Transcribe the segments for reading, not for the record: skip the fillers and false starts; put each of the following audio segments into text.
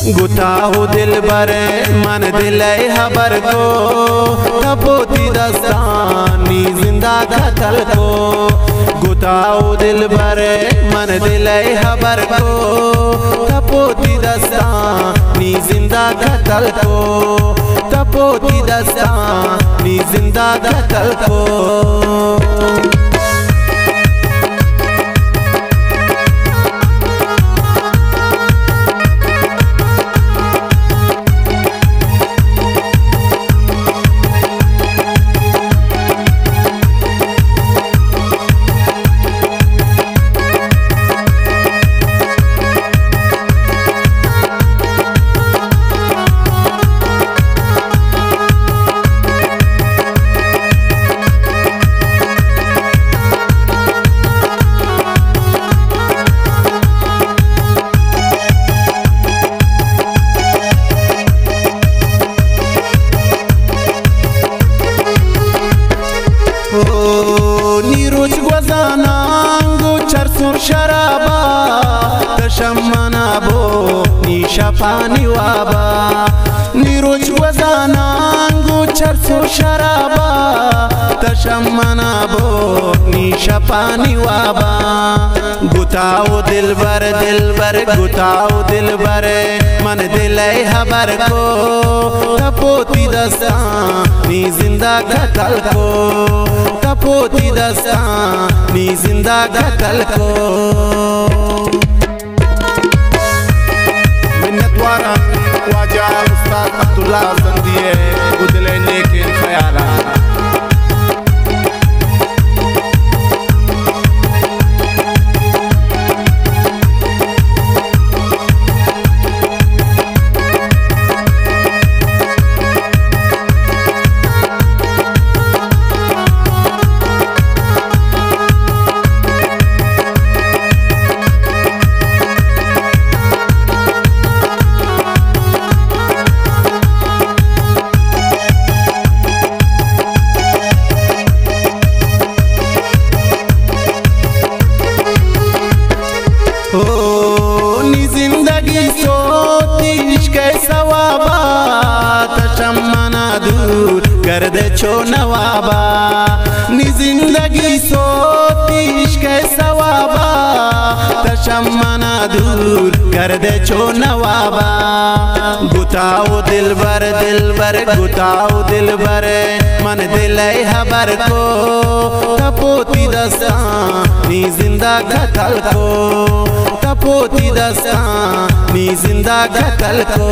गुताहु दिल बरे मन दिले हबर को कपोती दस्तानी जिंदा कतल को। गुताहु दिल बरे मन दिले हबर को कपोती दस्तानी जिंदा कतल को। कपोती दस्तानी जिंदा कतल को। नीरोज गुजानांगो चरसुर शराबा तशम्मना बो नीशा पानी वाबा। नीरोज गुजानांगो चरसुर शराबा तशम्मना बो नीशा पानी वाबा। गुताओ दिल बर गुताओ दिल बर मन दिले हबर को कपोती दस्तानी जिंदा कतल को। कपोती दस्तानी जिंदा कतल को। मिन्नतवारा ख्वाजा उस्ताद अब्दुल्ला ज़ंदिए गुदले नेक ख्याला। जिंदगी सोती इश्क़ सवाबा तशम्मना दूर कर दे छो नवाबा। नी जिंदगी सोती इश्क़ सवाबा तशम्मना दूर कर दे छो नवाबा। गुताओ दिल बर गुताओ दिल बर मन दिले हबर को कपोती दस्तानी जिंदा कतल को। कपोती दस्तानी जिंदा कतल को।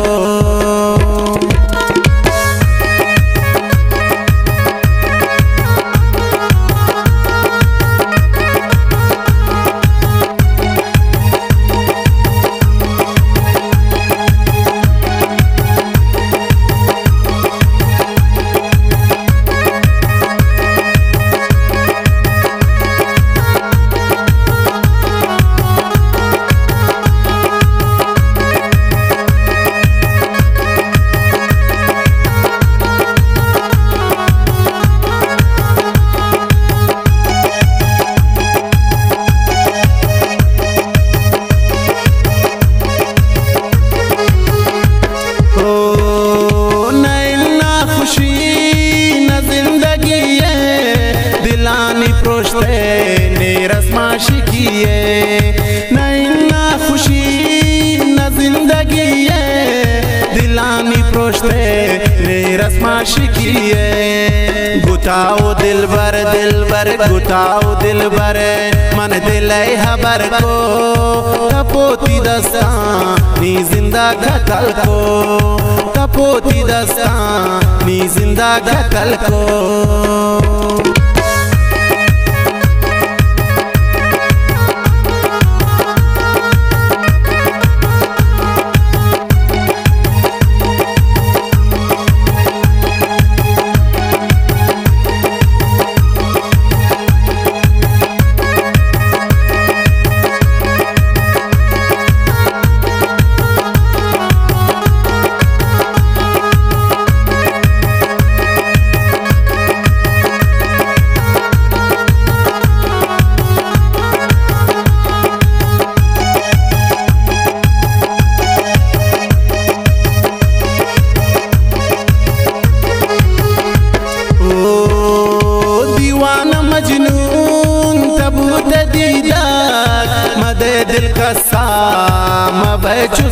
ने रस्मा शिकिए नैना खुशी न जिंदगी दिलानी प्रोश्ते ने रस्मा शिकिए। गुताओ दिल बर गुताओ दिल बर मन दिले हबर को कपोती दस्तानी जिंदा कतल को। कपोती दस्तानी जिंदा कतल को।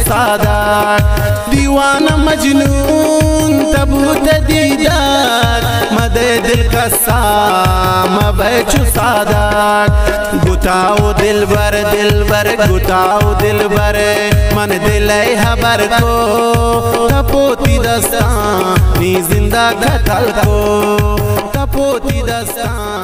सादा दीवाना मजनून तबूत दीदार मदे दिल कसा मबैचु सादा गुताओ दिलबर गुताओ दिलबर मन दिले हबर को तपोती दस्तां नी जिंदा घतल को तपोती दस्तां।